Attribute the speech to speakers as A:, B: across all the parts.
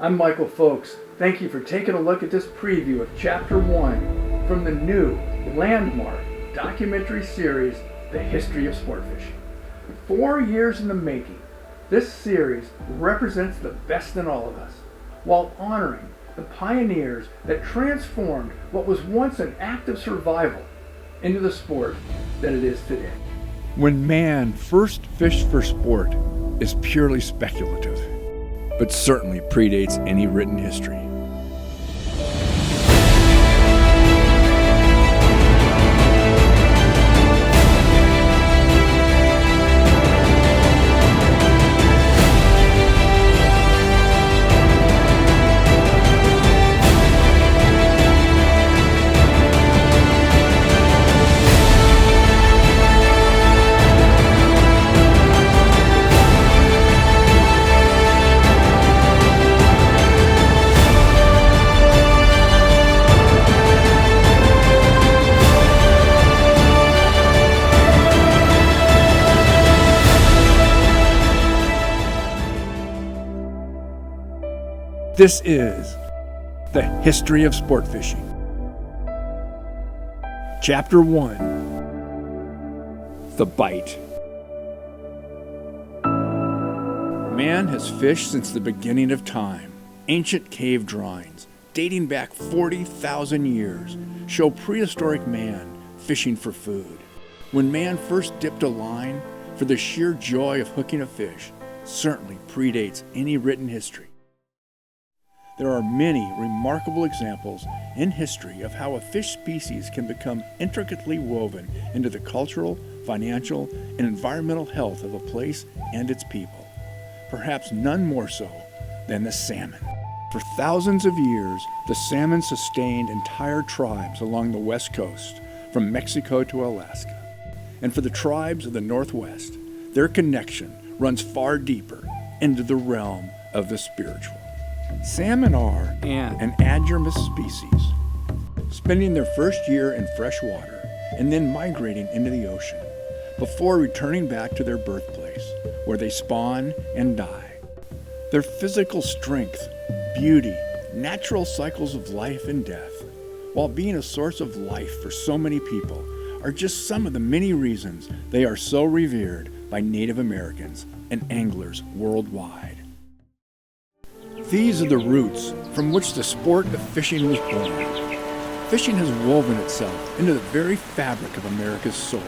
A: I'm Michael Fowlkes. Thank you for taking a look at this preview of Chapter 1 from the new landmark documentary series, The History of Sportfishing. 4 years in the making, this series represents the best in all of us, while honoring the pioneers that transformed what was once an act of survival into the sport that it is today.
B: When man first fished for sport is purely speculative, but certainly predates any written history. This is The History of Sportfishing. Chapter 1, The Bite. Man has fished since the beginning of time. Ancient cave drawings, dating back 40,000 years, show prehistoric man fishing for food. When man first dipped a line for the sheer joy of hooking a fish, certainly predates any written history. There are many remarkable examples in history of how a fish species can become intricately woven into the cultural, financial, and environmental health of a place and its people. Perhaps none more so than the salmon. For thousands of years, the salmon sustained entire tribes along the west coast, from Mexico to Alaska. And for the tribes of the Northwest, their connection runs far deeper into the realm of the spiritual. Salmon are an adjurous species, spending their first year in fresh water and then migrating into the ocean before returning back to their birthplace, where they spawn and die. Their physical strength, beauty, natural cycles of life and death, while being a source of life for so many people, are just some of the many reasons they are so revered by Native Americans and anglers worldwide. These are the roots from which the sport of fishing was born. Fishing has woven itself into the very fabric of America's soul.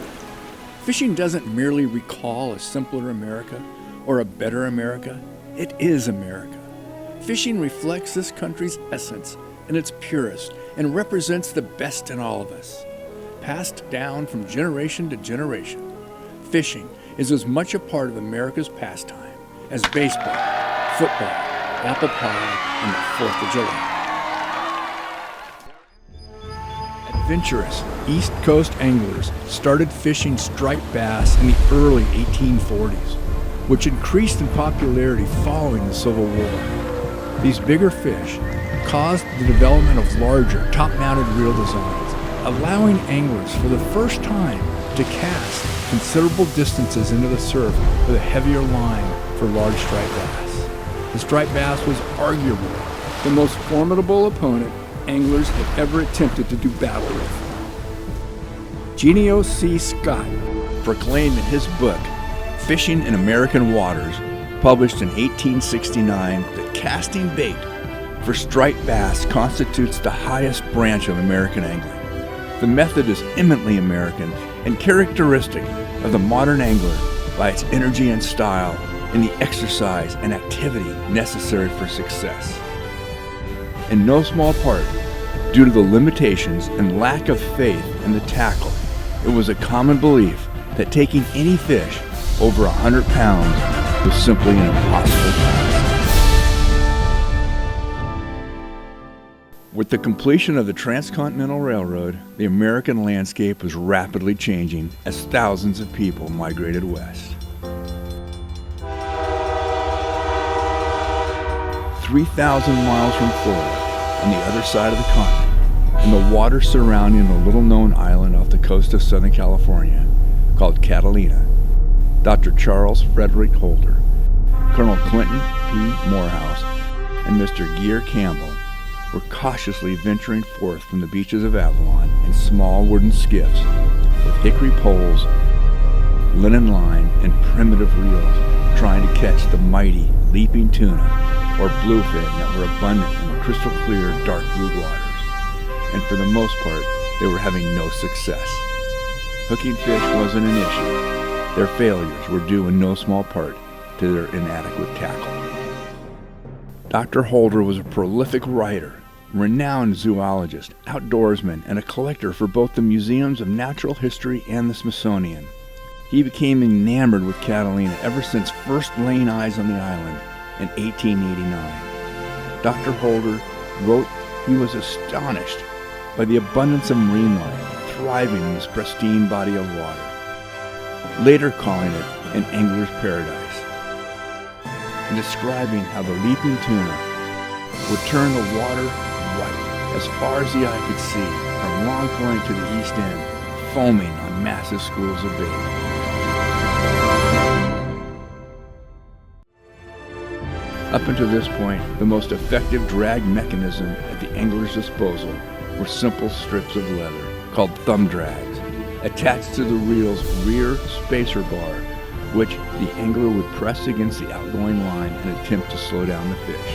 B: Fishing doesn't merely recall a simpler America or a better America. It is America. Fishing reflects this country's essence in its purest and represents the best in all of us. Passed down from generation to generation, fishing is as much a part of America's pastime as baseball, football, apple pie, and the 4th of July. Adventurous East Coast anglers started fishing striped bass in the early 1840s, which increased in popularity following the Civil War. These bigger fish caused the development of larger, top-mounted reel designs, allowing anglers for the first time to cast considerable distances into the surf with a heavier line for large striped bass. The striped bass was arguably the most formidable opponent anglers had ever attempted to do battle with. Genio C. Scott proclaimed in his book, Fishing in American Waters, published in 1869, that casting bait for striped bass constitutes the highest branch of American angling. The method is eminently American and characteristic of the modern angler by its energy and style, and the exercise and activity necessary for success. In no small part, due to the limitations and lack of faith in the tackle, it was a common belief that taking any fish over 100 pounds was simply an impossible task. With the completion of the Transcontinental Railroad, the American landscape was rapidly changing as thousands of people migrated west. 3,000 miles from Florida, on the other side of the continent, and the water surrounding a little-known island off the coast of Southern California called Catalina, Dr. Charles Frederick Holder, Colonel Clinton P. Morehouse, and Mr. Gear Campbell were cautiously venturing forth from the beaches of Avalon in small wooden skiffs with hickory poles, linen line, and primitive reels, trying to catch the mighty leaping tuna or bluefin that were abundant in the crystal clear dark blue waters. And for the most part, they were having no success. Hooking fish wasn't an issue. Their failures were due in no small part to their inadequate tackle. Dr. Holder was a prolific writer, renowned zoologist, outdoorsman, and a collector for both the Museums of Natural History and the Smithsonian. He became enamored with Catalina ever since first laying eyes on the island in 1889. Dr. Holder wrote he was astonished by the abundance of marine life thriving in this pristine body of water, later calling it an angler's paradise, and describing how the leaping tuna would turn the water white as far as the eye could see from Long Point to the east end, foaming on massive schools of bait. Up until this point, the most effective drag mechanism at the angler's disposal were simple strips of leather called thumb drags, attached to the reel's rear spacer bar, which the angler would press against the outgoing line and attempt to slow down the fish.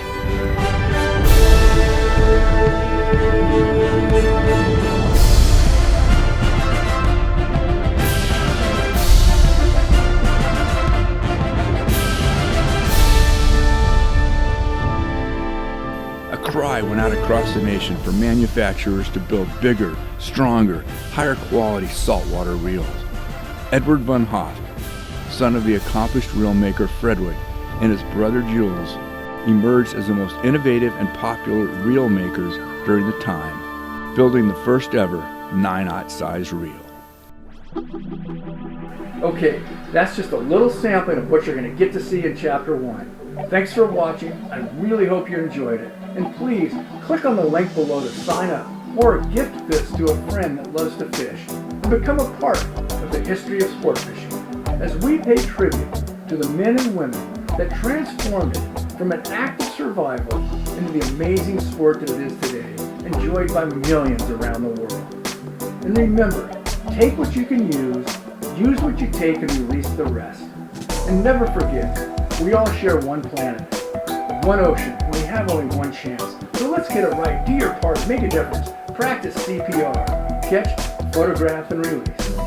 B: A cry went out across the nation for manufacturers to build bigger, stronger, higher quality saltwater reels. Edward von Hoff, son of the accomplished reel maker Frederick, and his brother Jules, emerged as the most innovative and popular reel makers during the time, building the first ever 9/0 size reel.
A: Okay, that's just a little sampling of what you're going to get to see in Chapter 1. Thanks for watching. I really hope you enjoyed it. And please, click on the link below to sign up or gift this to a friend that loves to fish and become a part of the history of sport fishing as we pay tribute to the men and women that transformed it from an act of survival into the amazing sport that it is today, enjoyed by millions around the world. And remember, take what you can use what you take, and release the rest. And never forget, we all share one planet, one ocean, and we have only one chance. So let's get it right, do your part, make a difference, practice CPR, catch, photograph, and release.